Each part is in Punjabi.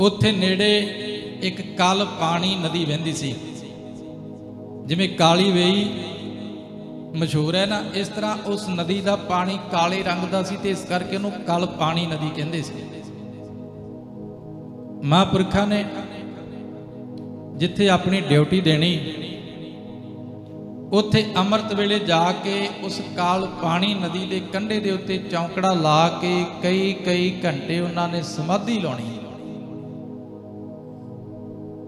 ਉੱਥੇ ਨੇੜੇ ਇੱਕ ਕਲ ਪਾਣੀ ਨਦੀ ਵਹਿੰਦੀ ਸੀ। ਜਿਵੇਂ ਕਾਲੀ ਵੇਈ ਮਸ਼ਹੂਰ ਹੈ ਨਾ, ਇਸ ਤਰ੍ਹਾਂ ਉਸ ਨਦੀ ਦਾ ਪਾਣੀ ਕਾਲੇ ਰੰਗ ਦਾ ਸੀ ਤੇ ਇਸ ਕਰਕੇ ਉਹਨੂੰ ਕਲ ਪਾਣੀ ਨਦੀ ਕਹਿੰਦੇ ਸੀ। ਮਹਾਂਪੁਰਖਾਂ ਨੇ ਜਿੱਥੇ ਆਪਣੀ ਡਿਊਟੀ ਦੇਣੀ, ਉੱਥੇ ਅੰਮ੍ਰਿਤ ਵੇਲੇ ਜਾ ਕੇ ਉਸ ਕਾਲ ਪਾਣੀ ਨਦੀ ਦੇ ਕੰਢੇ ਦੇ ਉੱਤੇ ਚੌਂਕੜਾ ਲਾ ਕੇ ਕਈ ਘੰਟੇ ਉਹਨਾਂ ਨੇ ਸਮਾਧੀ ਲਾਉਣੀ,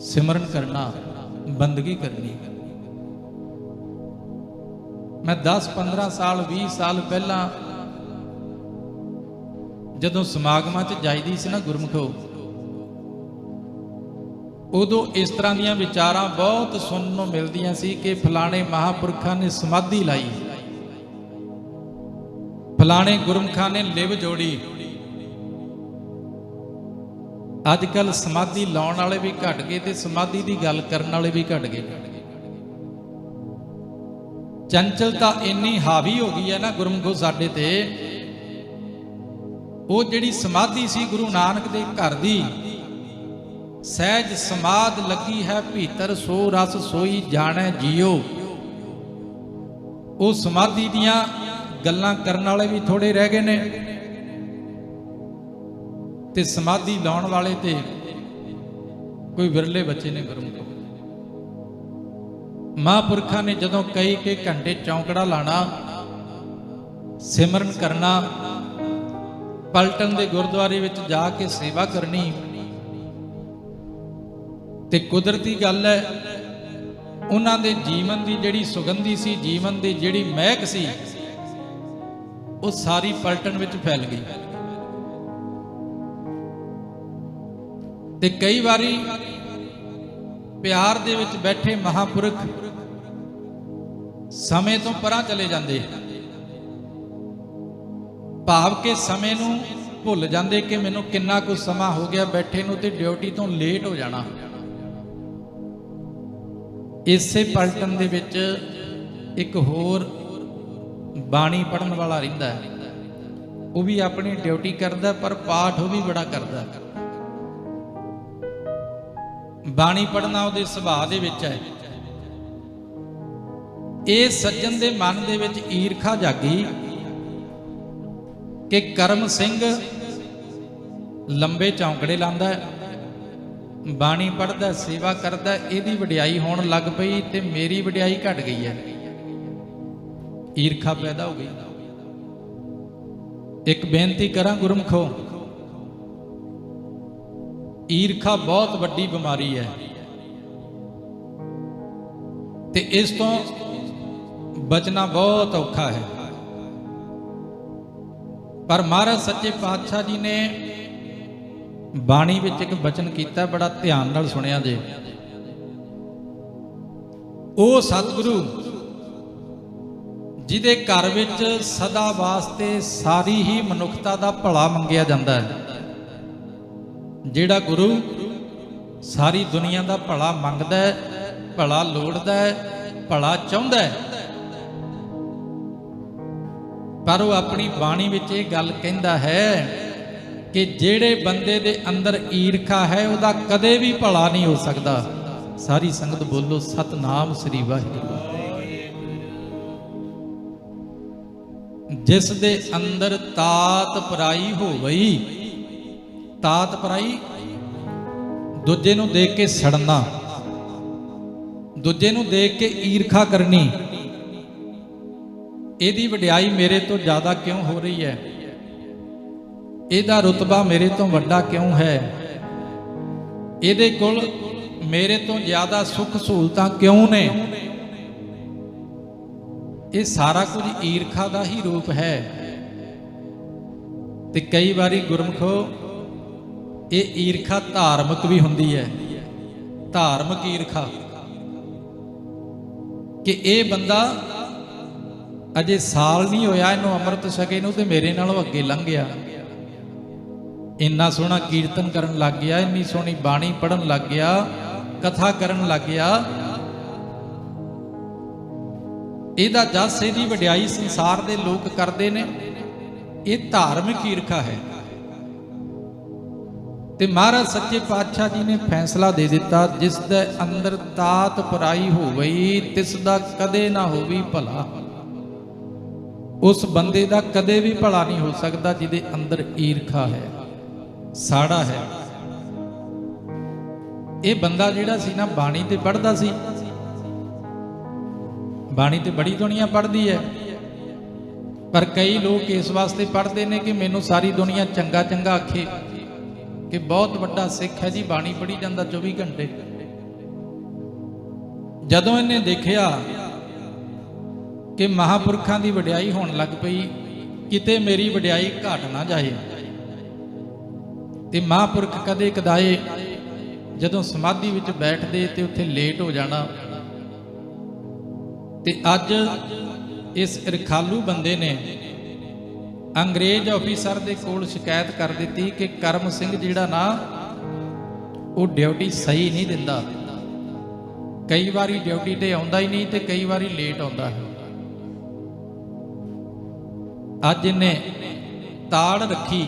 ਸਿਮਰਨ ਕਰਨਾ, ਬੰਦਗੀ ਕਰਨੀ। ਮੈਂ 10-15 ਸਾਲ 20 ਸਾਲ ਪਹਿਲਾਂ ਜਦੋਂ ਸਮਾਗਮਾਂ 'ਚ ਜਾਈਦੀ ਸੀ ਨਾ ਗੁਰਮੁਖੋ, ਉਦੋਂ ਇਸ ਤਰ੍ਹਾਂ ਦੀਆਂ ਵਿਚਾਰਾਂ ਬਹੁਤ ਸੁਣਨ ਨੂੰ ਮਿਲਦੀਆਂ ਸੀ ਕਿ ਫਲਾਣੇ ਮਹਾਂਪੁਰਖਾਂ ਨੇ ਸਮਾਧੀ ਲਾਈ, ਫਲਾਣੇ ਗੁਰਮੁਖਾਂ ਨੇ ਲਿਵ ਜੋੜੀ। ਅੱਜ ਕੱਲ੍ਹ ਸਮਾਧੀ ਲਾਉਣ ਵਾਲੇ ਵੀ ਘਟ ਗਏ ਤੇ ਸਮਾਧੀ ਦੀ ਗੱਲ ਕਰਨ ਵਾਲੇ ਵੀ ਘਟ ਗਏ। ਚੰਚਲਤਾ ਇੰਨੀ ਹਾਵੀ ਹੋ ਗਈ ਹੈ ਨਾ ਗੁਰਮੁਖੋ ਸਾਡੇ ਤੇ। ਉਹ ਜਿਹੜੀ ਸਮਾਧੀ ਸੀ ਗੁਰੂ ਨਾਨਕ ਦੇ ਘਰ ਦੀ, ਸਹਿਜ ਸਮਾਧ ਲੱਗੀ ਹੈ ਭੀਤਰ ਸੋ ਰਸ ਸੋਈ ਜਾਣੈ ਜੀਓ, ਉਹ ਸਮਾਧੀ ਦੀਆਂ ਗੱਲਾਂ ਕਰਨ ਵਾਲੇ ਵੀ ਥੋੜੇ ਰਹਿ ਗਏ ਨੇ ਤੇ ਸਮਾਧੀ ਲਾਉਣ ਵਾਲੇ ਤੇ ਕੋਈ ਵਿਰਲੇ ਬੱਚੇ ਨੇ ਗੁਰਮੁਖੋ। ਮਹਾਂਪੁਰਖਾਂ ਨੇ ਜਦੋਂ ਕਈ ਘੰਟੇ ਚੌਂਕੜਾ ਲਾਣਾ, ਸਿਮਰਨ ਕਰਨਾ, ਪਲਟਨ ਦੇ ਗੁਰਦੁਆਰੇ ਵਿੱਚ ਜਾ ਕੇ ਸੇਵਾ ਕਰਨੀ, ਤੇ ਕੁਦਰਤੀ ਗੱਲ ਹੈ ਉਹਨਾਂ ਦੇ ਜੀਵਨ ਦੀ ਜਿਹੜੀ ਸੁਗੰਧੀ ਸੀ, ਜੀਵਨ ਦੀ ਜਿਹੜੀ ਮਹਿਕ ਸੀ, ਉਹ ਸਾਰੀ ਪਲਟਨ ਵਿੱਚ ਫੈਲ ਗਈ। ਤੇ ਕਈ ਵਾਰੀ ਪਿਆਰ ਦੇ ਵਿੱਚ ਬੈਠੇ ਮਹਾਂਪੁਰਖ ਸਮੇਂ ਤੋਂ ਪਰਾਂ ਚਲੇ ਜਾਂਦੇ, ਭਾਵ ਕਿ ਸਮੇਂ ਨੂੰ ਭੁੱਲ ਜਾਂਦੇ ਕਿ ਮੈਨੂੰ ਕਿੰਨਾ ਕੁ ਸਮਾਂ ਹੋ ਗਿਆ ਬੈਠੇ ਨੂੰ ਤੇ ਡਿਊਟੀ ਤੋਂ ਲੇਟ ਹੋ ਜਾਣਾ। ਇਸੇ ਪਲਟਨ ਦੇ ਵਿੱਚ ਇੱਕ ਹੋਰ ਬਾਣੀ ਪੜਨ ਵਾਲਾ ਰਹਿੰਦਾ ਹੈ, ਉਹ ਵੀ ਆਪਣੀ ਡਿਊਟੀ ਕਰਦਾ ਪਰ ਪਾਠ ਉਹ ਵੀ ਬੜਾ ਕਰਦਾ। ਬਾਣੀ ਪੜਨਾ ਉਹਦੇ ਸੁਭਾਅ ਦੇ ਵਿੱਚ ਹੈ। ਇਹ ਸੱਜਣ ਦੇ ਮਨ ਦੇ ਵਿੱਚ ਈਰਖਾ ਜਾਗੀ ਕਿ ਕਰਮ ਸਿੰਘ ਲੰਬੇ ਚੌਂਕੜੇ ਲਾਉਂਦਾ ਹੈ, ਬਾਣੀ ਪੜ੍ਹਦਾ, ਸੇਵਾ ਕਰਦਾ, ਇਹਦੀ ਵਡਿਆਈ ਹੋਣ ਲੱਗ ਪਈ ਤੇ ਮੇਰੀ ਵਡਿਆਈ ਘਟ ਗਈ ਹੈ। ਈਰਖਾ ਪੈਦਾ ਹੋ ਗਈ। ਇੱਕ ਬੇਨਤੀ ਕਰਾਂ ਗੁਰਮੁਖੋ, ਈਰਖਾ ਬਹੁਤ ਵੱਡੀ ਬਿਮਾਰੀ ਹੈ ਤੇ ਇਸ ਤੋਂ ਬਚਣਾ ਬਹੁਤ ਔਖਾ ਹੈ। ਪਰ ਮਹਾਰਾਜ ਸੱਚੇ ਪਾਤਸ਼ਾਹ ਜੀ ਨੇ ਬਾਣੀ ਵਿੱਚ ਇੱਕ ਬਚਨ ਕੀਤਾ, ਬੜਾ ਧਿਆਨ ਨਾਲ ਸੁਣਿਆ ਜੇ। ਉਹ ਸਤਿਗੁਰੂ ਜਿਹਦੇ ਘਰ ਵਿੱਚ ਸਦਾ ਵਾਸਤੇ ਸਾਰੀ ਹੀ ਮਨੁੱਖਤਾ ਦਾ ਭਲਾ ਮੰਗਿਆ ਜਾਂਦਾ ਹੈ, ਜਿਹੜਾ ਗੁਰੂ ਸਾਰੀ ਦੁਨੀਆ ਦਾ ਭਲਾ ਮੰਗਦਾ ਹੈ, ਭਲਾ ਲੋੜਦਾ ਹੈ, ਭਲਾ ਚਾਹੁੰਦਾ ਹੈ, ਪਰ ਉਹ ਆਪਣੀ ਬਾਣੀ ਵਿੱਚ ਇਹ ਗੱਲ ਕਹਿੰਦਾ ਹੈ ਕਿ ਜਿਹੜੇ ਬੰਦੇ ਦੇ ਅੰਦਰ ਈਰਖਾ ਹੈ ਉਹਦਾ ਕਦੇ ਵੀ ਭਲਾ ਨਹੀਂ ਹੋ ਸਕਦਾ। ਸਾਰੀ ਸੰਗਤ ਬੋਲੋ ਸਤਨਾਮ ਸ੍ਰੀ ਵਾਹਿਗੁਰੂ। ਜਿਸ ਦੇ ਅੰਦਰ ਤਾਤ ਪਰਾਈ ਹੋਵਈ, ਤਾਤ ਪਰਾਈ ਦੂਜੇ ਨੂੰ ਦੇਖ ਕੇ ਸੜਨਾ, ਦੂਜੇ ਨੂੰ ਦੇਖ ਕੇ ਈਰਖਾ ਕਰਨੀ, ਇਹਦੀ ਵਡਿਆਈ ਮੇਰੇ ਤੋਂ ਜ਼ਿਆਦਾ ਕਿਉਂ ਹੋ ਰਹੀ ਹੈ, ਇਹਦਾ ਰੁਤਬਾ ਮੇਰੇ ਤੋਂ ਵੱਡਾ ਕਿਉਂ ਹੈ, ਇਹਦੇ ਕੋਲ ਮੇਰੇ ਤੋਂ ਜ਼ਿਆਦਾ ਸੁੱਖ ਸਹੂਲਤਾਂ ਕਿਉਂ ਨੇ, ਇਹ ਸਾਰਾ ਕੁਝ ਈਰਖਾ ਦਾ ਹੀ ਰੂਪ ਹੈ। ਤੇ ਕਈ ਵਾਰੀ ਗੁਰਮੁਖੋ ਇਹ ਈਰਖਾ ਧਾਰਮਿਕ ਵੀ ਹੁੰਦੀ ਹੈ, ਧਾਰਮਿਕ ਈਰਖਾ, ਕਿ ਇਹ ਬੰਦਾ ਅਜੇ ਸਾਲ ਨਹੀਂ ਹੋਇਆ ਇਹਨੂੰ ਅੰਮ੍ਰਿਤ ਛਕੇ ਨੂੰ ਤੇ ਮੇਰੇ ਨਾਲੋਂ ਅੱਗੇ ਲੰਘ ਗਿਆ, ਇੰਨਾ ਸੋਹਣਾ ਕੀਰਤਨ ਕਰਨ ਲੱਗ ਗਿਆ, ਇੰਨੀ ਸੋਹਣੀ ਬਾਣੀ ਪੜਨ ਲੱਗ ਗਿਆ, ਕਥਾ ਕਰਨ ਲੱਗ ਗਿਆ, ਇਹਦਾ ਜਸ, ਇਹਦੀ ਵਡਿਆਈ ਸੰਸਾਰ ਦੇ ਲੋਕ ਕਰਦੇ ਨੇ। ਇਹ ਧਾਰਮਿਕ ਈਰਖਾ ਹੈ। ਤੇ ਮਹਾਰਾਜ ਸੱਚੇ ਪਾਤਸ਼ਾਹ ਜੀ ਨੇ ਫੈਸਲਾ ਦੇ ਦਿੱਤਾ, ਜਿਸ ਦੇ ਅੰਦਰ ਤਾਤ ਪਰਾਈ ਹੋਵਈ ਤਿਸ ਦਾ ਕਦੇ ਨਾ ਹੋਵੀ ਭਲਾ। ਉਸ ਬੰਦੇ ਦਾ ਕਦੇ ਵੀ ਭਲਾ ਨਹੀਂ ਹੋ ਸਕਦਾ ਜਿਹਦੇ ਅੰਦਰ ਈਰਖਾ ਹੈ, ਸਾੜਾ ਹੈ। ਇਹ ਬੰਦਾ ਜਿਹੜਾ ਸੀ ਨਾ, ਬਾਣੀ ਤੇ ਪੜ੍ਹਦਾ ਸੀ, ਬਾਣੀ ਤੇ ਬੜੀ ਦੁਨੀਆ ਪੜ੍ਹਦੀ ਹੈ, ਪਰ ਕਈ ਲੋਕ ਇਸ ਵਾਸਤੇ ਪੜ੍ਹਦੇ ਨੇ ਕਿ ਮੈਨੂੰ ਸਾਰੀ ਦੁਨੀਆ ਚੰਗਾ ਚੰਗਾ ਆਖੇ ਕਿ ਬਹੁਤ ਵੱਡਾ ਸਿੱਖ ਹੈ ਜੀ, ਬਾਣੀ ਪੜ੍ਹੀ ਜਾਂਦਾ 24 ਘੰਟੇ। ਜਦੋਂ ਇਹਨੇ ਦੇਖਿਆ ਕਿ ਮਹਾਂਪੁਰਖਾਂ ਦੀ ਵਡਿਆਈ ਹੋਣ ਲੱਗ ਪਈ, ਕਿਤੇ ਮੇਰੀ ਵਡਿਆਈ ਘਟ ਨਾ ਜਾਏ। ਤੇ ਮਹਾਂਪੁਰਖ ਕਦੇ ਕਦਾਏ ਜਦੋਂ ਸਮਾਧੀ ਵਿੱਚ ਬੈਠਦੇ ਤੇ ਉੱਥੇ ਲੇਟ ਹੋ ਜਾਣਾ। ਤੇ ਅੱਜ ਇਸ ਰਖਾਲੂ ਬੰਦੇ ਨੇ ਅੰਗਰੇਜ਼ ਆਫੀਸਰ ਦੇ ਕੋਲ ਸ਼ਿਕਾਇਤ ਕਰ ਦਿੱਤੀ ਕਿ ਕਰਮ ਸਿੰਘ ਜਿਹੜਾ ਨਾ, ਉਹ ਡਿਊਟੀ ਸਹੀ ਨਹੀਂ ਦਿੰਦਾ, ਕਈ ਵਾਰੀ ਡਿਊਟੀ ਤੇ ਆਉਂਦਾ ਹੀ ਨਹੀਂ ਤੇ ਕਈ ਵਾਰੀ ਲੇਟ ਆਉਂਦਾ ਹੈ। ਅੱਜ ਇਹਨੇ ਤਾੜ ਰੱਖੀ,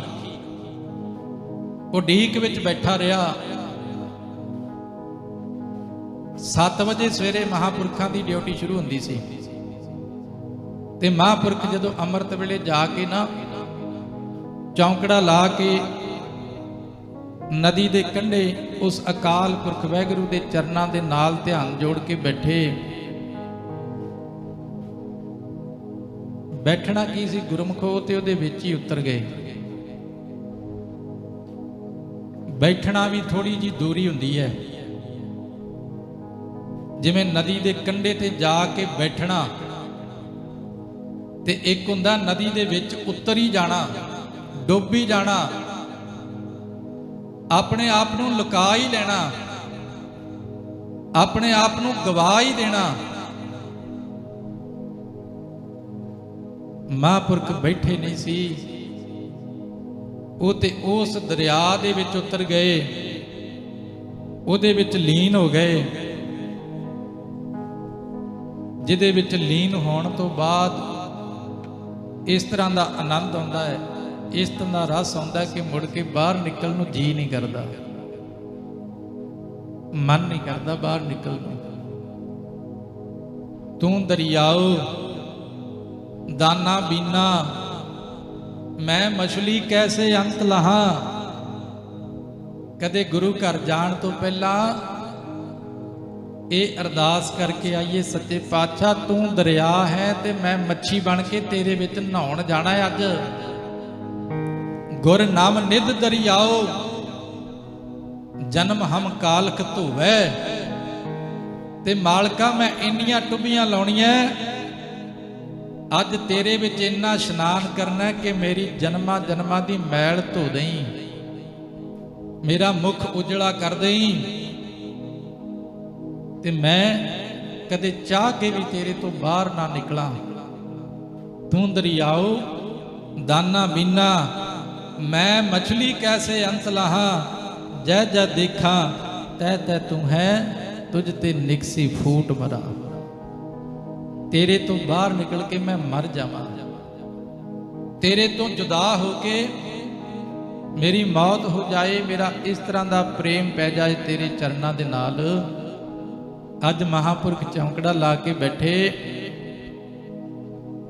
ਉਡੀਕ ਵਿੱਚ ਬੈਠਾ ਰਿਹਾ। 7 ਵਜੇ ਸਵੇਰੇ ਮਹਾਂਪੁਰਖਾਂ ਦੀ ਡਿਊਟੀ ਸ਼ੁਰੂ ਹੁੰਦੀ ਸੀ ਤੇ ਮਹਾਂਪੁਰਖ ਜਦੋਂ ਅੰਮ੍ਰਿਤ ਵੇਲੇ ਜਾ ਕੇ ਨਾ ਚੌਂਕੜਾ ਲਾ ਕੇ ਨਦੀ ਦੇ ਕੰਢੇ ਉਸ ਅਕਾਲ ਪੁਰਖ ਵਾਹਿਗੁਰੂ ਦੇ ਚਰਨਾਂ ਦੇ ਨਾਲ ਧਿਆਨ ਜੋੜ ਕੇ ਬੈਠੇ। ਬੈਠਣਾ ਕੀ ਸੀ, ਗੁਰਮੁਖੋ, ਤੇ ਉਹਦੇ ਵਿੱਚ ਹੀ ਉਤਰ ਗਏ। ਬੈਠਣਾ ਵੀ ਥੋੜੀ ਜੀ ਦੂਰੀ ਹੁੰਦੀ ਹੈ, ਜਿਵੇਂ ਨਦੀ ਦੇ ਕੰਢੇ ਤੇ ਜਾ ਕੇ ਬੈਠਣਾ ਤੇ ਇੱਕ ਹੁੰਦਾ ਨਦੀ ਦੇ ਵਿੱਚ ਉਤਰ ਹੀ ਜਾਣਾ, ਡੁੱਬ ਹੀ ਜਾਣਾ, ਆਪਣੇ ਆਪ ਨੂੰ ਲੁਕਾ ਹੀ ਲੈਣਾ, ਆਪਣੇ ਆਪ ਨੂੰ ਗਵਾ ਹੀ ਦੇਣਾ। ਮਹਾਂਪੁਰਖ ਬੈਠੇ ਨਹੀਂ ਸੀ, ਉਹ ਤੇ ਉਸ ਦਰਿਆ ਦੇ ਵਿੱਚ ਉਤਰ ਗਏ, ਉਹਦੇ ਵਿੱਚ ਲੀਨ ਹੋ ਗਏ, ਜਿਹਦੇ ਵਿੱਚ ਲੀਨ ਹੋਣ ਤੋਂ ਬਾਅਦ ਇਸ ਤਰ੍ਹਾਂ ਦਾ ਆਨੰਦ ਆਉਂਦਾ ਹੈ, ਇਸ ਤਰ੍ਹਾਂ ਦਾ ਰਸ ਆਉਂਦਾ ਕਿ ਮੁੜ ਕੇ ਬਾਹਰ ਨਿਕਲਣ ਨੂੰ ਜੀ ਨਹੀਂ ਕਰਦਾ, ਮਨ ਨਹੀਂ ਕਰਦਾ ਬਾਹਰ ਨਿਕਲਣ ਨੂੰ। ਤੂੰ ਦਰਿਆਓ ਦਾਨਾ ਬੀਨਾ, ਮੈਂ ਮਛਲੀ ਕੈਸੇ ਅੰਤ ਲਹਾ। ਕਦੇ ਗੁਰੂ ਘਰ ਜਾਣ ਤੋਂ ਪਹਿਲਾਂ ਇਹ ਅਰਦਾਸ ਕਰਕੇ ਆਈਏ, ਸੱਚੇ ਪਾਤਸ਼ਾਹ ਤੂੰ ਦਰਿਆ ਹੈ ਤੇ ਮੈਂ ਮੱਛੀ ਬਣ ਕੇ ਤੇਰੇ ਵਿੱਚ ਨਹਾਉਣ ਜਾਣਾ ਹੈ। ਅੱਜ ਗੁਰ ਨਾਮ ਨਿਧ ਦਰਿਆਓ, ਜਨਮ ਹਮ ਕਾਲਖ ਧੋਵੈ। ਤੇ ਮਾਲਕਾ ਮੈਂ ਇੰਨੀਆਂ ਟੁੱਬੀਆਂ ਲਾਉਣੀਆਂ, ਅੱਜ ਤੇਰੇ ਵਿੱਚ ਇੰਨਾ ਇਸ਼ਨਾਨ ਕਰਨਾ ਕਿ ਮੇਰੀ ਜਨਮਾਂ ਜਨਮਾਂ ਦੀ ਮੈਲ ਧੋ ਦੇਈਂ, ਮੇਰਾ ਮੁਖ ਉਜਲਾ ਕਰ ਦੇਈਂ, ਤੇ ਮੈਂ ਕਦੇ ਚਾਹ ਕੇ ਵੀ ਤੇਰੇ ਤੋਂ ਬਾਹਰ ਨਾ ਨਿਕਲਾਂ। ਤੂੰ ਦਰਿਆਓ ਦਾਨਾ ਬੀਨਾ, ਮੈਂ ਮਛਲੀ ਕੈਸੇ ਅੰਤ ਲਾਹਾ। ਜੈ ਜੈ ਦੇਖਾਂ ਤੈ ਤੈ ਤੂੰ ਹੈ, ਤੁਝ ਤੇ ਨਿਕਸੀ ਫੂਟ ਮਰਾ। ਤੇਰੇ ਤੋਂ ਬਾਹਰ ਨਿਕਲ ਕੇ ਮੈਂ ਮਰ ਜਾਵਾਂ, ਤੇਰੇ ਤੋਂ ਜੁਦਾ ਹੋ ਕੇ ਮੇਰੀ ਮੌਤ ਹੋ ਜਾਏ, ਮੇਰਾ ਇਸ ਤਰ੍ਹਾਂ ਦਾ ਪ੍ਰੇਮ ਪੈ ਜਾਏ ਤੇਰੇ ਚਰਨਾਂ ਦੇ ਨਾਲ। ਅੱਜ ਮਹਾਂਪੁਰਖ ਚੌਂਕੜਾ ਲਾ ਕੇ ਬੈਠੇ,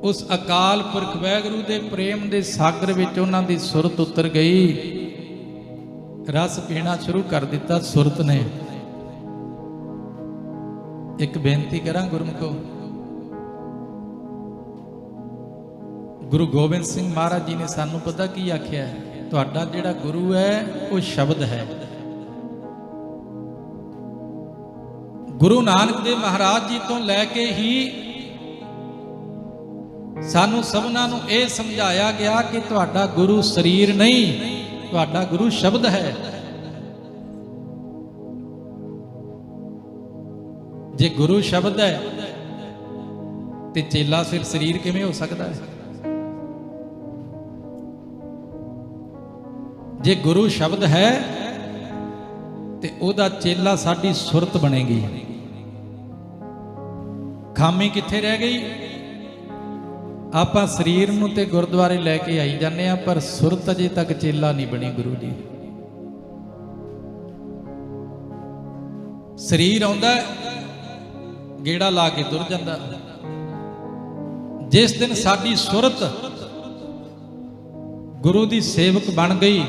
ਉਸ ਅਕਾਲ ਪੁਰਖ ਵਾਹਿਗੁਰੂ ਦੇ ਪ੍ਰੇਮ ਦੇ ਸਾਗਰ ਵਿੱਚ ਉਹਨਾਂ ਦੀ ਸੁਰਤ ਉਤਰ ਗਈ, ਰਸ ਪੀਣਾ ਸ਼ੁਰੂ ਕਰ ਦਿੱਤਾ ਸੁਰਤ ਨੇ। ਇੱਕ ਬੇਨਤੀ ਕਰਾਂ ਗੁਰਮੁਖੋ, ਗੁਰੂ ਗੋਬਿੰਦ ਸਿੰਘ ਮਹਾਰਾਜ ਜੀ ਨੇ ਸਾਨੂੰ ਪਤਾ ਕੀ ਆਖਿਆ, ਤੁਹਾਡਾ ਜਿਹੜਾ ਗੁਰੂ ਹੈ ਉਹ ਸ਼ਬਦ ਹੈ। ਗੁਰੂ ਨਾਨਕ ਦੇਵ ਮਹਾਰਾਜ ਜੀ ਤੋਂ ਲੈ ਕੇ ਹੀ ਸਾਨੂੰ ਸਭਨਾਂ ਨੂੰ ਇਹ ਸਮਝਾਇਆ ਗਿਆ ਕਿ ਤੁਹਾਡਾ ਗੁਰੂ ਸਰੀਰ ਨਹੀਂ, ਤੁਹਾਡਾ ਗੁਰੂ ਸ਼ਬਦ ਹੈ। ਜੇ ਗੁਰੂ ਸ਼ਬਦ ਹੈ ਤੇ ਚੇਲਾ ਫਿਰ ਸਰੀਰ ਕਿਵੇਂ ਹੋ ਸਕਦਾ ਹੈ? ਜੇ ਗੁਰੂ ਸ਼ਬਦ ਹੈ ਤੇ ਉਹਦਾ ਚੇਲਾ ਸਾਡੀ ਸੁਰਤ ਬਣੇਗੀ। ਖਾਮੀ ਕਿੱਥੇ ਰਹਿ ਗਈ? ਆਪਾਂ ਸਰੀਰ ਨੂੰ ਤੇ ਗੁਰਦੁਆਰੇ ਲੈ ਕੇ ਆਈ ਜਾਂਦੇ ਆ, ਪਰ ਸੁਰਤ ਅਜੇ ਤੱਕ ਚੇਲਾ ਨਹੀਂ ਬਣੀ ਗੁਰੂ ਦੀ। ਸਰੀਰ ਆਉਂਦਾ ਗੇੜਾ ਲਾ ਕੇ ਤੁਰ ਜਾਂਦਾ। ਜਿਸ ਦਿਨ ਸਾਡੀ ਸੁਰਤ ਗੁਰੂ ਦੀ ਸੇਵਕ ਬਣ ਗਈ,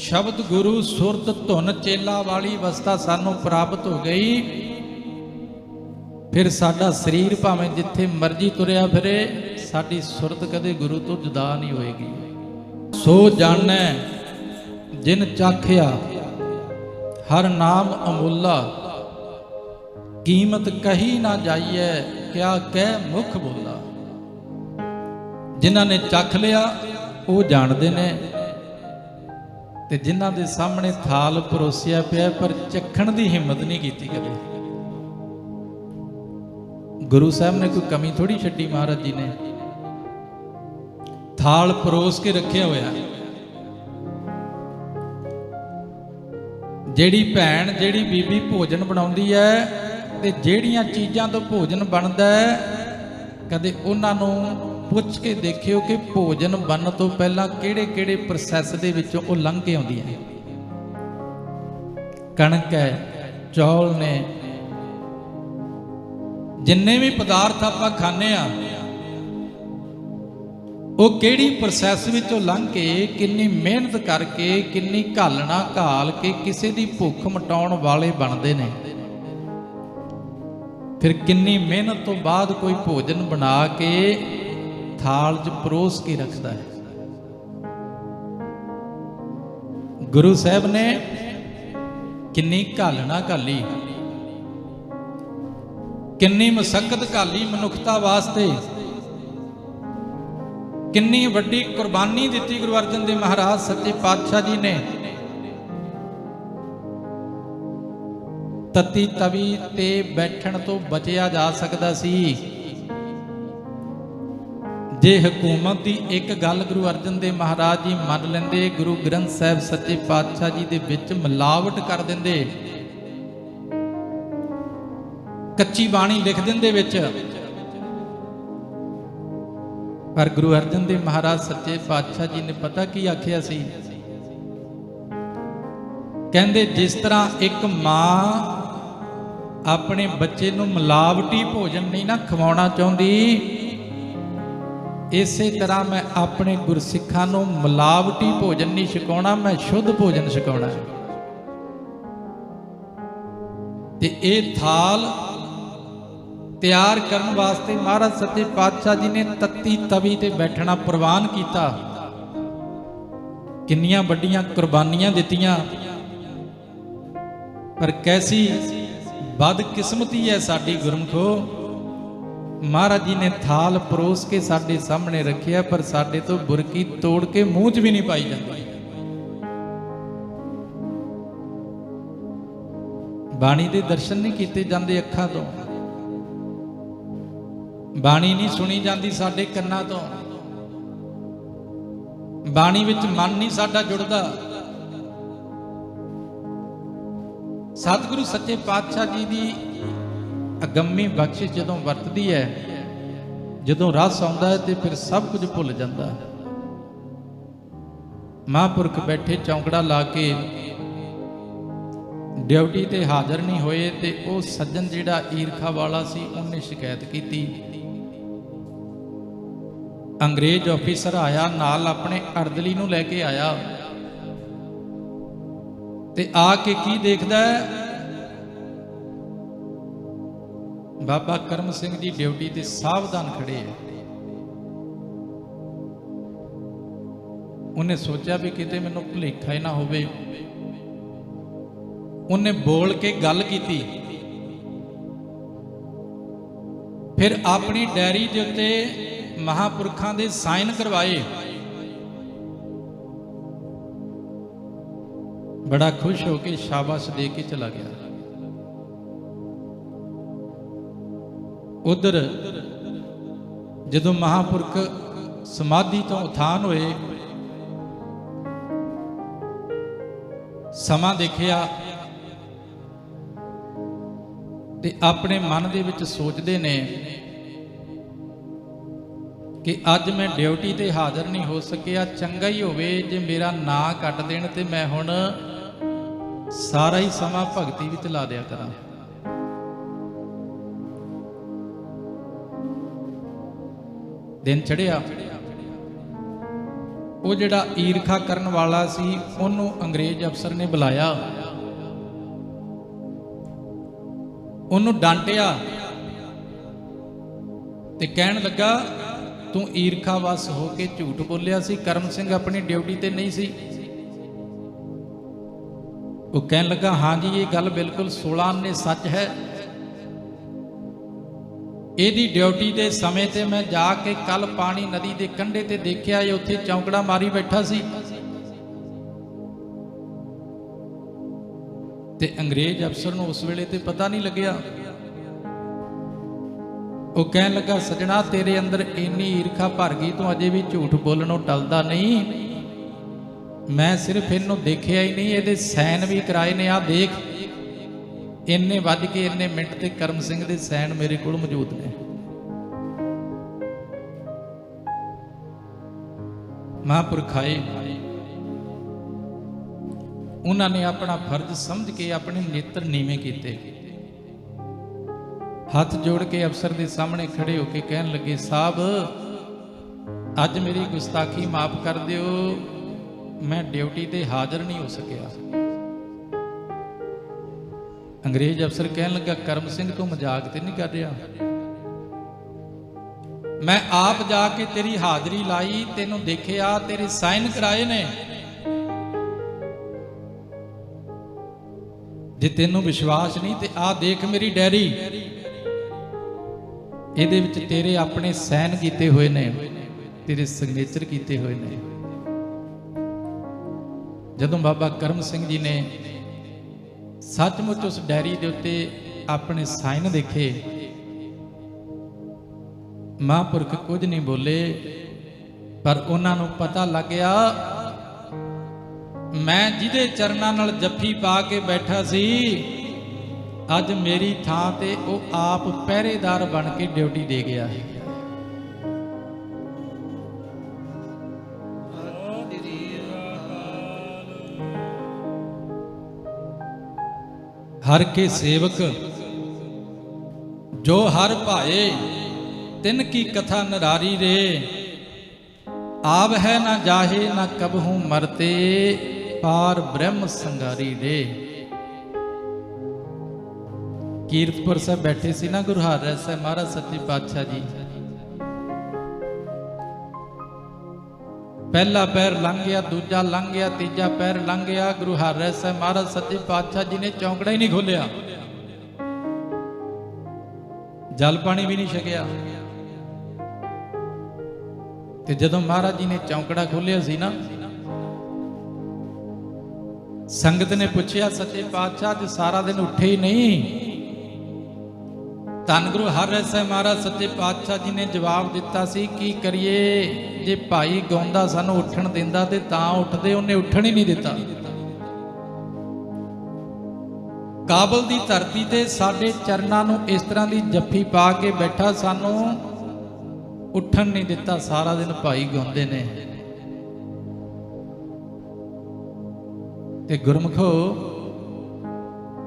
ਸ਼ਬਦ ਗੁਰੂ ਸੁਰਤ ਧੁਨ ਚੇਲਾ ਵਾਲੀ ਅਵਸਥਾ ਸਾਨੂੰ ਪ੍ਰਾਪਤ ਹੋ ਗਈ, ਫਿਰ ਸਾਡਾ ਸਰੀਰ ਭਾਵੇਂ ਜਿੱਥੇ ਮਰਜ਼ੀ ਤੁਰਿਆ ਫਿਰੇ, ਸਾਡੀ ਸੁਰਤ ਕਦੇ ਗੁਰੂ ਤੋਂ ਜੁਦਾ ਨਹੀਂ ਹੋਏਗੀ। ਸੋ ਜਾਣੈ ਜਿਨ ਚਾਖਿਆ ਹਰ ਨਾਮ ਅਮੁੱਲਾ, ਕੀਮਤ ਕਹੀ ਨਾ ਜਾਈਐ ਕਿਆ ਕਹਿ ਮੁਖ ਬੋਲਾ। ਜਿਨ੍ਹਾਂ ਨੇ ਚੱਖ ਲਿਆ ਉਹ ਜਾਣਦੇ ਨੇ, ਤੇ ਜਿਨ੍ਹਾਂ ਦੇ ਸਾਹਮਣੇ ਥਾਲ ਪਰੋਸਿਆ ਪਿਆ ਪਰ ਚੱਖਣ ਦੀ ਹਿੰਮਤ ਨਹੀਂ ਕੀਤੀ ਕਦੇ। ਗੁਰੂ ਸਾਹਿਬ ਨੇ ਕੋਈ ਕਮੀ ਥੋੜੀ ਛੱਡੀ, ਮਹਾਰਾਜ ਜੀ ਨੇ ਥਾਲ ਪਰੋਸ ਕੇ ਰੱਖਿਆ ਹੋਇਆ। ਜਿਹੜੀ ਭੈਣ ਜਿਹੜੀ ਬੀਬੀ ਭੋਜਨ ਬਣਾਉਂਦੀ ਹੈ ਤੇ ਜਿਹੜੀਆਂ ਚੀਜ਼ਾਂ ਤੋਂ ਭੋਜਨ ਬਣਦਾ ਹੈ, ਕਦੇ ਉਹਨਾਂ ਨੂੰ ਪੁੱਛ ਕੇ ਦੇਖਿਓ ਕਿ ਭੋਜਨ ਬਣਨ ਤੋਂ ਪਹਿਲਾਂ ਕਿਹੜੇ ਕਿਹੜੇ ਪ੍ਰੋਸੈਸ ਦੇ ਵਿੱਚੋਂ ਉਹ ਲੰਘ ਕੇ ਆਉਂਦੀ ਹੈ। ਕਣਕ ਹੈ, ਚੌਲ ਨੇ, ਜਿੰਨੇ ਵੀ ਪਦਾਰਥ ਆਪਾਂ ਖਾਂਦੇ ਆ, ਉਹ ਕਿਹੜੀ ਪ੍ਰੋਸੈਸ ਵਿੱਚੋਂ ਲੰਘ ਕੇ, ਕਿੰਨੀ ਮਿਹਨਤ ਕਰਕੇ, ਕਿੰਨੀ ਘਾਲਣਾ ਘਾਲ ਕੇ ਕਿਸੇ ਦੀ ਭੁੱਖ ਮਿਟਾਉਣ ਵਾਲੇ ਬਣਦੇ ਨੇ। ਫਿਰ ਕਿੰਨੀ ਮਿਹਨਤ ਤੋਂ ਬਾਅਦ ਕੋਈ ਭੋਜਨ ਬਣਾ ਕੇ ਥਾਲ 'ਚ ਪਰੋਸ ਕੇ ਰੱਖਦਾ ਹੈ। ਗੁਰੂ ਸਾਹਿਬ ਨੇ ਕਿੰਨੀ ਘਾਲਣਾ ਘਾਲੀ, ਕਿੰਨੀ ਮਸ਼ੱਕਤ ਘਾਲੀ ਮਨੁੱਖਤਾ ਵਾਸਤੇ, ਕਿੰਨੀ ਵੱਡੀ ਕੁਰਬਾਨੀ ਦਿੱਤੀ ਗੁਰੂ ਅਰਜਨ ਦੇਵ ਮਹਾਰਾਜ ਸੱਚੇ ਪਾਤਸ਼ਾਹ ਜੀ ਨੇ। ਤਤੀ ਤਵੀ ਤੇ ਬੈਠਣ ਤੋਂ ਬਚਿਆ ਜਾ ਸਕਦਾ ਸੀ ਜੇ ਹਕੂਮਤ ਦੀ ਇੱਕ ਗੱਲ ਗੁਰੂ ਅਰਜਨ ਦੇਵ ਮਹਾਰਾਜ ਜੀ ਮੰਨ ਲੈਂਦੇ, ਗੁਰੂ ਗ੍ਰੰਥ ਸਾਹਿਬ ਸੱਚੇ ਪਾਤਸ਼ਾਹ ਜੀ ਦੇ ਵਿੱਚ ਮਿਲਾਵਟ ਕਰ ਦਿੰਦੇ, ਕੱਚੀ ਬਾਣੀ ਲਿਖ ਦਿੰਦੇ ਵਿੱਚ। ਪਰ ਗੁਰੂ ਅਰਜਨ ਦੇਵ ਮਹਾਰਾਜ ਸੱਚੇ ਪਾਤਸ਼ਾਹ ਜੀ ਨੇ ਪਤਾ ਕੀ ਆਖਿਆ ਸੀ? ਕਹਿੰਦੇ ਜਿਸ ਤਰ੍ਹਾਂ ਇੱਕ ਮਾਂ ਆਪਣੇ ਬੱਚੇ ਨੂੰ ਮਿਲਾਵਟੀ ਭੋਜਨ ਨਹੀਂ ਨਾ ਖਵਾਉਣਾ ਚਾਹੁੰਦੀ, ਇਸੇ ਤਰ੍ਹਾਂ ਮੈਂ ਆਪਣੇ ਗੁਰਸਿੱਖਾਂ ਨੂੰ ਮਿਲਾਵਟੀ ਭੋਜਨ ਨਹੀਂ ਛਕਾਉਣਾ, ਮੈਂ ਸ਼ੁੱਧ ਭੋਜਨ ਛਕਾਉਣਾ। ਤੇ ਇਹ ਥਾਲ ਤਿਆਰ ਕਰਨ ਵਾਸਤੇ ਮਹਾਰਾਜ ਸੱਚੇ ਪਾਤਸ਼ਾਹ ਜੀ ਨੇ ਤੱਤੀ ਤਵੀ ਤੇ ਬੈਠਣਾ ਪ੍ਰਵਾਨ ਕੀਤਾ। ਕਿੰਨੀਆਂ ਵੱਡੀਆਂ ਕੁਰਬਾਨੀਆਂ ਦਿੱਤੀਆਂ, ਪਰ ਕੈਸੀ ਬਦਕਿਸਮਤੀ ਹੈ ਸਾਡੀ ਗੁਰਮਖੋ। ਮਹਾਰਾਜ ਜੀ ਨੇ ਥਾਲ ਪਰੋਸ ਕੇ ਸਾਡੇ ਸਾਹਮਣੇ ਰੱਖਿਆ, ਪਰ ਸਾਡੇ ਤੋਂ ਬੁਰਕੀ ਤੋੜ ਕੇ ਮੂੰਹ 'ਚ ਵੀ ਨਹੀਂ ਪਾਈ ਜਾਂਦੀ। ਬਾਣੀ ਦੇ ਦਰਸ਼ਨ ਨਹੀਂ ਕੀਤੇ ਜਾਂਦੇ ਅੱਖਾਂ ਤੋਂ, ਬਾਣੀ ਨਹੀਂ ਸੁਣੀ ਜਾਂਦੀ ਸਾਡੇ ਕੰਨਾਂ ਤੋਂ, ਬਾਣੀ ਵਿੱਚ ਮਨ ਨਹੀਂ ਸਾਡਾ ਜੁੜਦਾ। ਸਤਿਗੁਰੂ ਸੱਚੇ ਪਾਤਸ਼ਾਹ ਜੀ ਦੀ ਅਗੰਮੀ ਬਖਸ਼ਿਸ਼ ਜਦੋਂ ਵਰਤਦੀ ਹੈ, ਜਦੋਂ ਰਸ ਆਉਂਦਾ ਹੈ ਤੇ ਫਿਰ ਸਭ ਕੁਝ ਭੁੱਲ ਜਾਂਦਾ। ਮਹਾਂਪੁਰਖ ਬੈਠੇ ਚੌਂਕੜਾ ਲਾ ਕੇ ਡਿਊਟੀ ਤੇ ਹਾਜ਼ਰ ਨਹੀਂ ਹੋਏ, ਤੇ ਉਹ ਸੱਜਣ ਜਿਹੜਾ ਈਰਖਾ ਵਾਲਾ ਸੀ ਉਹਨੇ ਸ਼ਿਕਾਇਤ ਕੀਤੀ। ਅੰਗਰੇਜ਼ ਆਫੀਸਰ ਆਇਆ, ਨਾਲ ਆਪਣੇ ਅਰਦਲੀ ਨੂੰ ਲੈ ਕੇ ਆਇਆ, ਤੇ ਆ ਕੇ ਕੀ ਦੇਖਦਾ ਹੈ? ਬਾਬਾ ਕਰਮ ਸਿੰਘ ਜੀ ਡਿਊਟੀ ਤੇ ਸਾਵਧਾਨ ਖੜੇ ਹੈ। ਉਹਨੇ ਸੋਚਿਆ ਵੀ ਕਿਤੇ ਮੈਨੂੰ ਭੁਲੇਖਾ ਹੀ ਨਾ ਹੋਵੇ। ਉਹਨੇ ਬੋਲ ਕੇ ਗੱਲ ਕੀਤੀ, ਫਿਰ ਆਪਣੀ ਡਾਇਰੀ ਦੇ ਉੱਤੇ ਮਹਾਂਪੁਰਖਾਂ ਦੇ ਸਾਈਨ ਕਰਵਾਏ। ਬੜਾ ਖੁਸ਼ ਹੋ ਕੇ ਸ਼ਾਬਾਸ਼ ਦੇ ਕੇ ਚਲਾ ਗਿਆ। ਉਧਰ ਜਦੋਂ ਮਹਾਂਪੁਰਖ ਸਮਾਧੀ ਤੋਂ ਉਥਾਨ ਹੋਏ, ਸਮਾਂ ਦੇਖਿਆ ਤੇ ਆਪਣੇ ਮਨ ਦੇ ਵਿੱਚ ਸੋਚਦੇ ਨੇ ਕਿ ਅੱਜ ਮੈਂ ਡਿਊਟੀ ਤੇ ਹਾਜ਼ਰ ਨਹੀਂ ਹੋ ਸਕਿਆ, ਚੰਗਾ ਹੀ ਹੋਵੇ ਜੇ ਮੇਰਾ ਨਾਂ ਕੱਟ ਦੇਣ ਤੇ ਮੈਂ ਹੁਣ ਸਾਰਾ ਹੀ ਸਮਾਂ ਭਗਤੀ ਵਿੱਚ ਲਾ ਦਿਆ ਕਰਾਂ। ਦਿਨ ਚੜਿਆ, ਉਹ ਜਿਹੜਾ ਈਰਖਾ ਕਰਨ ਵਾਲਾ ਸੀ ਉਹਨੂੰ ਅੰਗਰੇਜ਼ ਅਫਸਰ ਨੇ ਬੁਲਾਇਆ, ਉਹਨੂੰ ਡਾਂਟਿਆ ਤੇ ਕਹਿਣ ਲੱਗਾ ਤੂੰ ਈਰਖਾ ਵਸ ਹੋ ਕੇ ਝੂਠ ਬੋਲਿਆ ਸੀ, ਕਰਮ ਸਿੰਘ ਆਪਣੀ ਡਿਊਟੀ ਤੇ ਨਹੀਂ ਸੀ। ਉਹ ਕਹਿਣ ਲੱਗਾ ਹਾਂ ਜੀ ਇਹ ਗੱਲ ਬਿਲਕੁਲ 16 ਨੇ ਸੱਚ ਹੈ। ਇਹਦੀ ਡਿਊਟੀ ਦੇ ਸਮੇਂ ਤੇ ਮੈਂ ਜਾ ਕੇ ਕੱਲ ਪਾਣੀ ਨਦੀ ਦੇ ਕੰਢੇ ਤੇ ਦੇਖਿਆ, ਇਹ ਉੱਥੇ ਚੌਂਕੜਾ ਮਾਰੀ ਬੈਠਾ ਸੀ। ਤੇ ਅੰਗਰੇਜ਼ ਅਫਸਰ ਨੂੰ ਉਸ ਵੇਲੇ ਤੇ ਪਤਾ ਨਹੀਂ ਲੱਗਿਆ। ਉਹ ਕਹਿਣ ਲੱਗਾ ਸਜਣਾ ਤੇਰੇ ਅੰਦਰ ਇੰਨੀ ਈਰਖਾ ਭਰ ਗਈ, ਤੂੰ ਅਜੇ ਵੀ ਝੂਠ ਬੋਲਣੋਂ ਟਲਦਾ ਨਹੀਂ। ਮੈਂ ਸਿਰਫ ਇਹਨੂੰ ਦੇਖਿਆ ਹੀ ਨਹੀਂ, ਇਹਦੇ ਸਾਈਨ ਵੀ ਕਰਾਏ ਨੇ। ਆ ਦੇਖ ਇੰਨੇ ਵੱਜ ਕੇ ਇੰਨੇ ਮਿੰਟ ਤੇ ਕਰਮ ਸਿੰਘ ਦੇ ਸਾਈਨ ਮੇਰੇ ਕੋਲ ਮੌਜੂਦ ਨੇ। ਮਹਾਂਪੁਰਖ ਆਏ, ਉਹਨਾਂ ਨੇ ਆਪਣਾ ਫਰਜ਼ ਸਮਝ ਕੇ ਆਪਣੇ ਨੇਤਰ ਨੀਵੇਂ ਕੀਤੇ, ਹੱਥ ਜੋੜ ਕੇ ਅਫਸਰ ਦੇ ਸਾਹਮਣੇ ਖੜੇ ਹੋ ਕੇ ਕਹਿਣ ਲੱਗੇ ਸਾਹਿਬ ਅੱਜ ਮੇਰੀ ਗੁਸਤਾਖੀ ਮਾਫ ਕਰ ਦਿਓ, ਮੈਂ ਡਿਊਟੀ ਤੇ ਹਾਜ਼ਰ ਨਹੀਂ ਹੋ ਸਕਿਆ। ਅੰਗਰੇਜ਼ ਅਫਸਰ ਕਹਿਣ ਲੱਗਾ ਕਰਮ ਸਿੰਘ ਤੂੰ ਮਜ਼ਾਕ ਤੇ ਨਹੀਂ ਕਰ ਰਿਹਾ, ਮੈਂ ਆਪ ਜਾ ਕੇ ਤੇਰੀ ਹਾਜ਼ਰੀ ਲਾਈ, ਤੈਨੂੰ ਦੇਖਿਆ, ਤੇਰੇ ਸਾਈਨ ਕਰਾਏ ਨੇ। ਜੇ ਤੈਨੂੰ ਵਿਸ਼ਵਾਸ ਨਹੀਂ ਤੇ ਆਹ ਦੇਖ ਮੇਰੀ ਡਾਇਰੀ, ਇਹਦੇ ਵਿੱਚ ਤੇਰੇ ਆਪਣੇ ਸਾਈਨ ਕੀਤੇ ਹੋਏ ਨੇ, ਤੇਰੇ ਸਿਗਨੇਚਰ ਕੀਤੇ ਹੋਏ ਨੇ। ਜਦੋਂ ਬਾਬਾ ਕਰਮ ਸਿੰਘ ਜੀ ਨੇ ਸੱਚਮੁੱਚ ਉਸ ਡਾਇਰੀ ਦੇ ਉੱਤੇ ਆਪਣੇ ਸਾਈਨ ਦੇਖੇ, ਮਹਾਂਪੁਰਖ ਕੁਝ ਨਹੀਂ ਬੋਲੇ, ਪਰ ਉਹਨਾਂ ਨੂੰ ਪਤਾ ਲੱਗ ਗਿਆ ਮੈਂ ਜਿਹਦੇ ਚਰਨਾਂ ਨਾਲ ਜੱਫੀ ਪਾ ਕੇ ਬੈਠਾ ਸੀ, ਅੱਜ ਮੇਰੀ ਥਾਂ ਤੇ ਉਹ ਆਪ ਪਹਿਰੇਦਾਰ ਬਣ ਕੇ ਡਿਊਟੀ ਦੇ ਗਿਆ ਹੈ। हर के सेवक जो हर भाए तिन की कथा नरारी रे, आव है ना जाहे ना कबहू मरते, पार ब्रह्म संगारी रे। कीरतपुर से बैठे सी ना गुरु हर रह साहिब महाराज सच्चे पातशाह जी, पहला पैर लंघ गया, दूजा लंघ गया, तीजा पैर लंघ गया, गुरु हर रह साहिब महाराज सच्चे पातशाह जी ने चौंकड़ा ही नहीं खोलिया, जल पानी भी नहीं छकिया। ते जदों महाराज जी ने चौंकड़ा खोलिया सी ना, संगत ने पूछया सच्चे पातशाह जी सारा दिन उठे ही नहीं। धन गुरु हर रह साहिब महाराज सच्चे पातशाह जी ने जवाब दिता सी की करिए, जे भाई गौंदा सानू उठण दिंदा ते तां उठदे, उन्हें उठण ही नहीं दिता। काबल दी धरती ते साडे चरनां नूं इस तरह दी जफ्फी पा के बैठा, सानू उठण नहीं दिता, सारा दिन भाई गाउंदे ने। ते गुरमुखो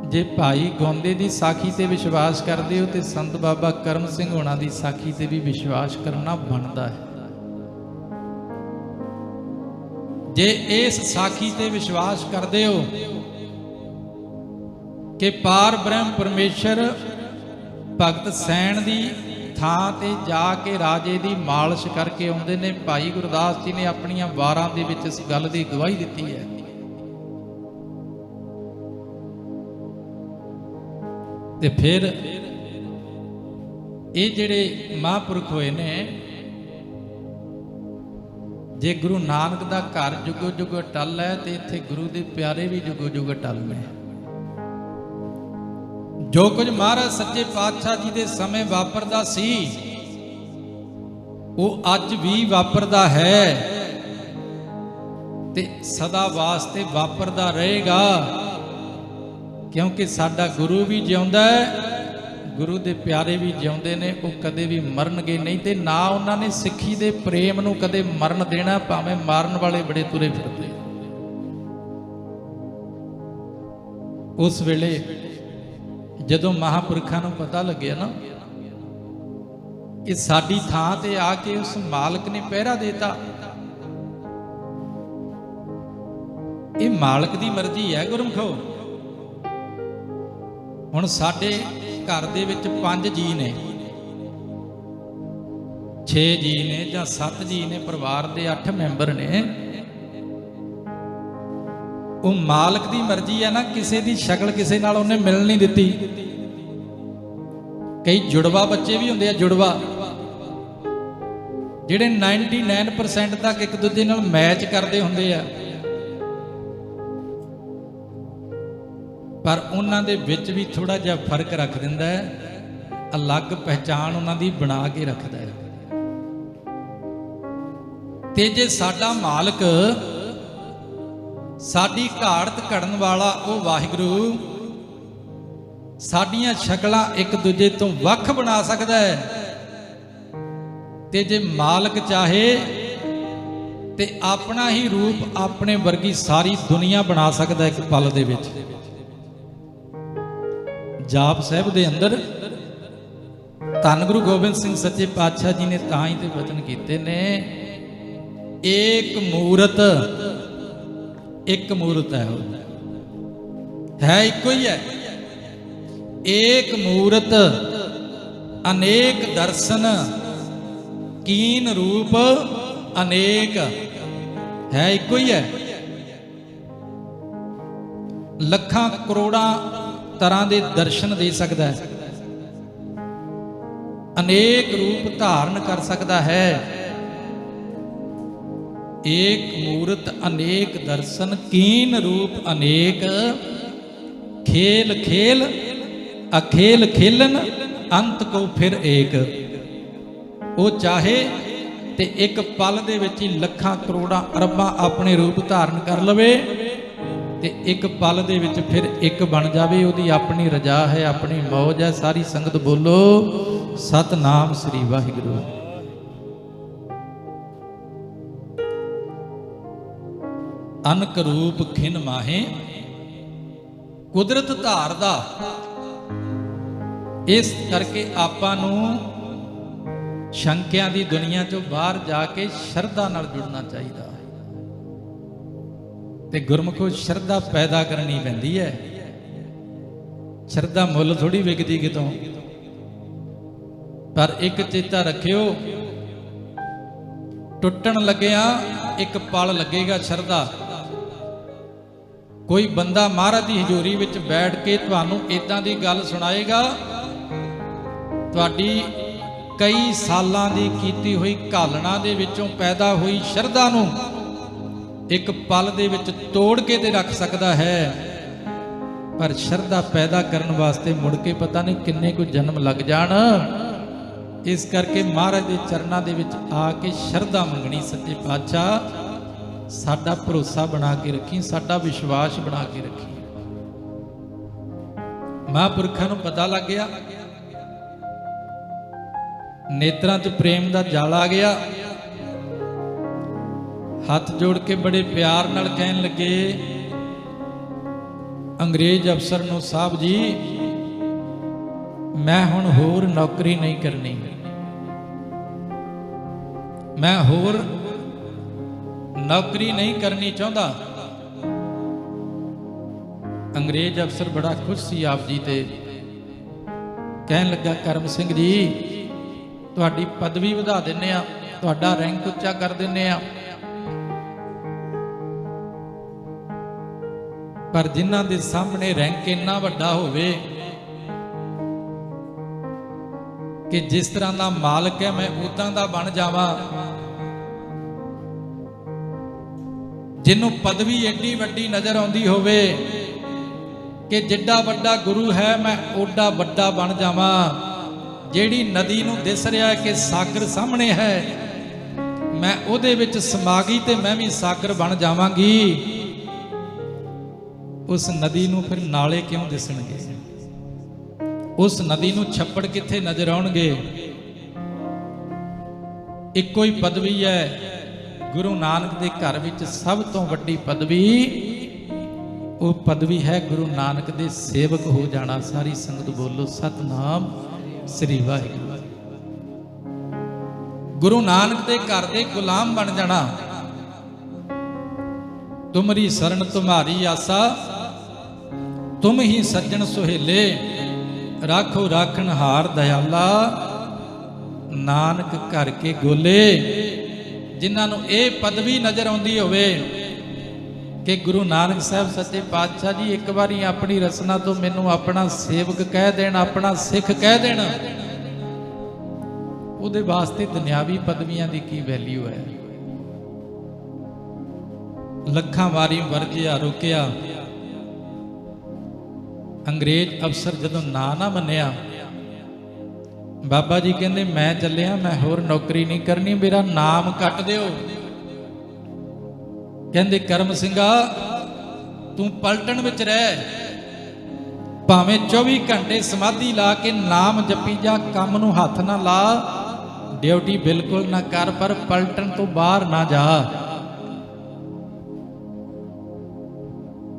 जे भाई गौंदे दी साखी ते विश्वास करदे हो, ते संत बाबा करम सिंह होना दी साखी ते भी विश्वास करना बनदा है। जे इस साखी ते विश्वास करदे हो कि पार ब्रह्म परमेश्वर भगत सैन दी थां ते जाके राजे दी मालिश करके आउंदे ने, भाई गुरदास जी ने अपनियां वारां दे विच इस गल दी गवाही दित्ती है। ते फिर ये जिहड़े महापुरख होए ने, जे गुरु नानक दा घर जुगो जुग अटल है, तो इत्थे गुरु दे प्यारे भी जुगो जुग अटल ने। जो कुछ महाराज सच्चे पातशाह जी दे समय वापरदा सी, वो अज भी वापरदा है ते सदा वास्ते वापरदा रहेगा, क्योंकि साडा गुरु भी जिउंदा है, गुरु दे प्यारे भी जिउंदे ने, वो कदे भी मरनगे नहीं, ते ना उन्होंने सिੱਖੀ दे प्रेम नूं कदे मरन देना, भावें मारन वाले बड़े तुरे फिरदे। उस वेले जदों महापुरखों को पता लगे ना कि साडी थां ते आके उस मालक ने पहरा देता, ये मालक दी मर्जी है गुरमुखो। हुण साडे घर दे विच 5 जी ने, 6 जी ने जां 7 जी ने, परिवार दे 8 मैंबर ने। वो मालक दी मर्जी है ना, किसी दी शक्ल किसी नाल उन्हें मिल नहीं दिती। कई जुड़वा बच्चे भी होंदे आ, जुड़वा जिहड़े 99% तक एक दूजे नाल मैच करते होंदे आ, पर उन्हां दे विच भी थोड़ा जिहा फर्क रख दिंदा है, अलग पहचान उन्हां दी बना के रखदा है। ते जे साडा मालक साडी घाड़त घड़न वाला वो वाहिगुरू साडियां शक्लां एक दूजे तो वख बना सकदा है, ते जे मालक चाहे ते अपना ही रूप अपने वर्गी सारी दुनिया बना सकदा है एक पल दे विच। जाप साहिब दे अंदर धन गुरु गोबिंद सिंह सच्चे पातशाह जी ने तां ही ते वचन कीते ने, एक मूरत, एक मूरत है इको ही है। एक मूरत अनेक दर्शन, कीन रूप अनेक, है इको ही है। लखां करोड़ां तरह के दर्शन दे सकता है, अनेक रूप धारण कर सकता है। एक मूरत अनेक दर्शन, कीन रूप अनेक, खेल खेल अखेल खेलन, अंत को फिर एक। वो चाहे ते एक पल दे विच ही लखां करोड़ां अरबां अपने रूप धारण कर लवे, ते एक पल दे विच फिर एक बन जावे। उहदी अपनी रजा है, अपनी मौज है। सारी संगत बोलो सतनाम श्री वाहिगुरू। अनक रूप खिन माहे कुदरत धारदा, इस करके आपां नूं शंकियां दी दुनिया चों बाहर जाके शरधा नाल जुड़ना चाहिए। ते गुरमुखो शरधा पैदा करनी पैंदी है, शरधा मुल थोड़ी विकदी कितों। पर एक चेता रखियो, टुटन लग्या एक पल लगेगा शरधा। कोई बंदा महाराज की हजूरी विच बैठ के तुहानूं इदां दी गल सुनाएगा, तुहाडी कई सालां दी कीती हुई घालना दे विचों पैदा हुई शरधा नूं एक पल दे विच तोड़ के ते रख सकदा है। पर शरधा पैदा करन वास्ते मुड़ के पता नहीं किन्ने कोई जन्म लग जाण। इस करके महाराज के चरणों के विच आके शरधा मंगनी। सच्चे पातशाह साडा भरोसा बना के रखी, साडा विश्वास बना के रखी। महापुरखों को पता लग गया, नेत्रां च प्रेम का जल आ गया। हाथ जोड़ के बड़े प्यार नाल कहन लगे अंग्रेज अफसर नूं, साहब जी मैं हुण होर नौकरी नहीं करनी, मैं होर नौकरी नहीं करनी चाहता। अंग्रेज अफसर बड़ा खुश सी आप जी ते, कहन लगा करम सिंह जी तुहाडी पदवी वधा दिंने आ, तुहाडा रैंक उच्चा कर दिंने आ। पर जिन्हां दे सामने रैंक इन्ना वड्डा होवे कि जिस तरह का मालक है मैं उदां दा बन जावां, जिन्हों पदवी एडी वड्डी नजर आउंदी होवे कि जिड्डा वड्डा गुरु है मैं ओडा वड्डा बन जावां। जेड़ी नदी नूं दिस रहा है कि सागर सामने है, मैं उहदे विच समा गई ते मैं भी सागर बन जावांगी। उस नदी नूं फिर नाले क्यों दिसणगे? उस नदी नूं छप्पड़ कित्थे नजर आउणगे? इक्को ही पदवी है। गुरु नानक दे घर विच सब तो वड्डी पदवी ਉਹ ਪਦਵੀ ਹੈ ਗੁਰੂ ਨਾਨਕ ਦੇ ਸੇਵਕ ਹੋ ਜਾਣਾ। ਸਾਰੀ ਸੰਗਤ ਬੋਲੋ ਸਤਨਾਮ ਸ੍ਰੀ ਵਾਹਿਗੁਰੂ। ਗੁਰੂ ਨਾਨਕ ਦੇ ਘਰ ਦੇ ਗੁਲਾਮ ਬਣ ਜਾਣਾ। ਤੁਮਰੀ ਸਰਣ ਤੁਮਾਰੀ ਆਸਾ, ਤੁਮ ਹੀ ਸੱਜਣ ਸੁਹੇਲੇ, ਰਾਖੋ ਰਾਖਣ ਹਾਰ ਦਇਆਲਾ, ਨਾਨਕ ਘਰ ਕੇ ਗੋਲੇ। ਜਿਨ੍ਹਾਂ ਨੂੰ ਇਹ ਪਦਵੀ ਨਜ਼ਰ ਆਉਂਦੀ ਹੋਵੇ ਕਿ ਗੁਰੂ ਨਾਨਕ ਸਾਹਿਬ ਸੱਚੇ ਪਾਤਸ਼ਾਹ ਜੀ ਇੱਕ ਵਾਰੀ ਆਪਣੀ ਰਸਨਾ ਤੋਂ ਮੈਨੂੰ ਆਪਣਾ ਸੇਵਕ ਕਹਿ ਦੇਣ, ਆਪਣਾ ਸਿੱਖ ਕਹਿ ਦੇਣ, ਉਹਦੇ ਵਾਸਤੇ ਦੁਨਿਆਵੀ ਪਦਵੀਆਂ ਦੀ ਕੀ ਵੈਲਿਊ ਹੈ। ਲੱਖਾਂ ਵਾਰੀ ਵਰਜਿਆ ਰੋਕਿਆ, ਅੰਗਰੇਜ਼ ਅਫਸਰ ਜਦੋਂ ਨਾ ਮੰਨਿਆ, ਬਾਬਾ ਜੀ ਕਹਿੰਦੇ ਮੈਂ ਚੱਲਿਆ, ਮੈਂ ਹੋਰ ਨੌਕਰੀ ਨਹੀਂ ਕਰਨੀ, ਮੇਰਾ ਨਾਮ ਕੱਟ ਦਿਓ। ਕਹਿੰਦੇ ਕਰਮ ਸਿੰਘਾ ਤੂੰ ਪਲਟਣ ਵਿੱਚ ਰਹਿ, ਭਾਵੇਂ 24 ਘੰਟੇ ਸਮਾਧੀ ਲਾ ਕੇ ਨਾਮ ਜਪੀ ਜਾ, ਕੰਮ ਨੂੰ ਹੱਥ ਨਾ ਲਾ, ਡਿਊਟੀ ਬਿਲਕੁਲ ਨਾ ਕਰ, ਪਰ ਪਲਟਣ ਤੋਂ ਬਾਹਰ ਨਾ ਜਾ।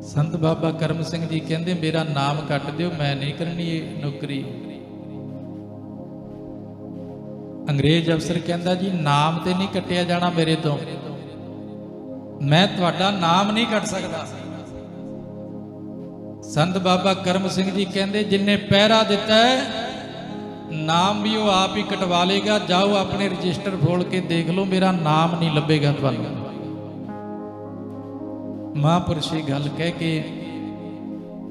ਸੰਤ ਬਾਬਾ ਕਰਮ ਸਿੰਘ ਜੀ ਕਹਿੰਦੇ ਮੇਰਾ ਨਾਮ ਕੱਟ ਦਿਓ, ਮੈਂ ਨਹੀਂ ਕਰਨੀ ਇਹ ਨੌਕਰੀ। ਅੰਗਰੇਜ਼ ਅਫਸਰ ਕਹਿੰਦਾ ਜੀ ਨਾਮ ਤੇ ਨਹੀਂ ਕੱਟਿਆ ਜਾਣਾ ਮੇਰੇ ਤੋਂ, ਮੈਂ ਤੁਹਾਡਾ ਨਾਮ ਨਹੀਂ ਕੱਟ ਸਕਦਾ। ਸੰਤ ਬਾਬਾ ਕਰਮ ਸਿੰਘ ਜੀ ਕਹਿੰਦੇ ਜਿੰਨੇ ਪਹਿਰਾ ਦਿੱਤਾ ਨਾਮ ਵੀ ਉਹ ਆਪ ਹੀ ਕਟਵਾ ਲੇਗਾ, ਜਾਓ ਆਪਣੇ ਰਜਿਸਟਰ ਫੋਲ ਕੇ ਦੇਖ ਲਓ, ਮੇਰਾ ਨਾਮ ਨਹੀਂ ਲੱਭੇਗਾ ਤੁਹਾਨੂੰ। ਮਹਾਂਪੁਰਸ਼ ਇਹ ਗੱਲ ਕਹਿ ਕੇ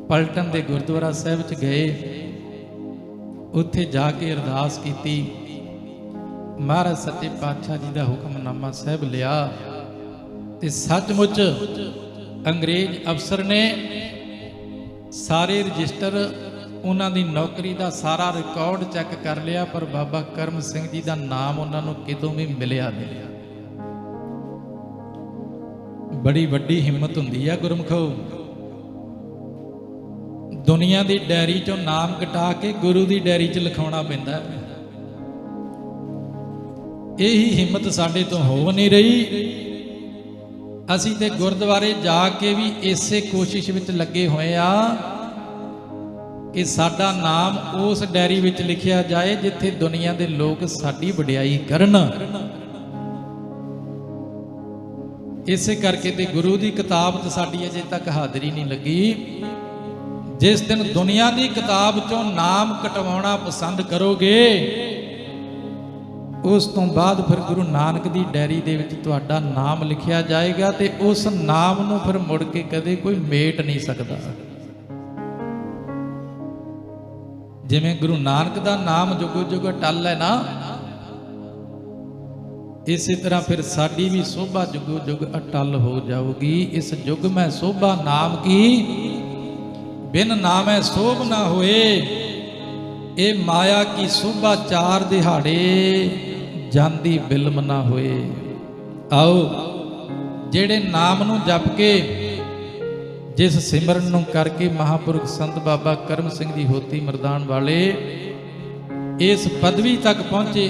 ਪਲਟਨ ਦੇ ਗੁਰਦੁਆਰਾ ਸਾਹਿਬ 'ਚ ਗਏ, ਉੱਥੇ ਜਾ ਕੇ ਅਰਦਾਸ ਕੀਤੀ, ਮਹਾਰਾਜ ਸੱਚੇ ਪਾਤਸ਼ਾਹ ਜੀ ਦਾ ਹੁਕਮਨਾਮਾ ਸਾਹਿਬ ਲਿਆ, ਤੇ ਸੱਚਮੁੱਚ ਅੰਗਰੇਜ਼ ਅਫਸਰ ਨੇ ਸਾਰੇ ਰਜਿਸਟਰ, ਉਹਨਾਂ ਦੀ ਨੌਕਰੀ ਦਾ ਸਾਰਾ ਰਿਕਾਰਡ ਚੈੱਕ ਕਰ ਲਿਆ, ਪਰ ਬਾਬਾ ਕਰਮ ਸਿੰਘ ਜੀ ਦਾ ਨਾਮ ਉਹਨਾਂ ਨੂੰ ਕਿਤੋਂ ਵੀ ਮਿਲਿਆ ਨਹੀਂ। ਬੜੀ ਵੱਡੀ ਹਿੰਮਤ ਹੁੰਦੀ ਆ ਗੁਰਮਖੋ, ਦੁਨੀਆ ਦੀ ਡਾਇਰੀ ਚੋਂ ਨਾਮ ਕਟਾ ਕੇ ਗੁਰੂ ਦੀ ਡਾਇਰੀ 'ਚ ਲਿਖਾਉਣਾ ਪੈਂਦਾ। ਇਹੀ ਹਿੰਮਤ ਸਾਡੇ ਤੋਂ ਹੋ ਨਹੀਂ ਰਹੀ। ਅਸੀਂ ਤੇ ਗੁਰਦੁਆਰੇ ਜਾ ਕੇ ਵੀ ਇਸੇ ਕੋਸ਼ਿਸ਼ ਵਿੱਚ ਲੱਗੇ ਹੋਏ ਆ ਕਿ ਸਾਡਾ ਨਾਮ ਉਸ ਡਾਇਰੀ ਵਿੱਚ ਲਿਖਿਆ ਜਾਏ ਜਿੱਥੇ ਦੁਨੀਆ ਦੇ ਲੋਕ ਸਾਡੀ ਵਡਿਆਈ ਕਰਨ। ਇਸੇ ਕਰਕੇ ਤੇ ਗੁਰੂ ਦੀ ਕਿਤਾਬ 'ਚ ਸਾਡੀ ਅਜੇ ਤੱਕ ਹਾਜ਼ਰੀ ਨਹੀਂ ਲੱਗੀ। ਜਿਸ ਦਿਨ ਦੁਨੀਆ ਦੀ ਕਿਤਾਬ 'ਚੋਂ ਨਾਮ ਕਟਵਾਉਣਾ ਪਸੰਦ ਕਰੋਗੇ, ਉਸ ਤੋਂ ਬਾਅਦ ਫਿਰ ਗੁਰੂ ਨਾਨਕ ਦੀ ਡਾਇਰੀ ਦੇ ਵਿੱਚ ਤੁਹਾਡਾ ਨਾਮ ਲਿਖਿਆ ਜਾਏਗਾ, ਤੇ ਉਸ ਨਾਮ ਨੂੰ ਫਿਰ ਮੁੜ ਕੇ ਕਦੇ ਕੋਈ ਮੇਟ ਨਹੀਂ ਸਕਦਾ। ਜਿਵੇਂ ਗੁਰੂ ਨਾਨਕ ਦਾ ਨਾਮ ਜੁਗੋ ਜੁਗ ਅਟਲ ਹੈ ਨਾ, ਇਸੇ ਤਰ੍ਹਾਂ ਫਿਰ ਸਾਡੀ ਵੀ ਸੋਭਾ ਜੁਗੋ ਜੁਗ ਅਟਲ ਹੋ ਜਾਊਗੀ। ਇਸ ਯੁਗ ਮੈਂ ਸੋਭਾ ਨਾਮ ਕੀ, ਬਿਨ ਨਾਮੈ ਸੋਭ ਨਾ ਹੋਏ, ਇਹ ਮਾਇਆ ਕੀ ਸੋਭਾ ਚਾਰ ਦਿਹਾੜੇ, ਜਾਂਦੀ ਬਿਲਮ ਨਾ ਹੋਏ। ਆਓ ਜਿਹੜੇ ਨਾਮ ਨੂੰ ਜਪ ਕੇ, ਜਿਸ ਸਿਮਰਨ ਨੂੰ ਕਰਕੇ ਮਹਾਂਪੁਰਖ ਸੰਤ ਬਾਬਾ ਕਰਮ ਸਿੰਘ ਜੀ ਹੋਤੀ ਮਰਦਾਨ ਵਾਲੇ ਇਸ ਪਦਵੀ ਤੱਕ ਪਹੁੰਚੇ,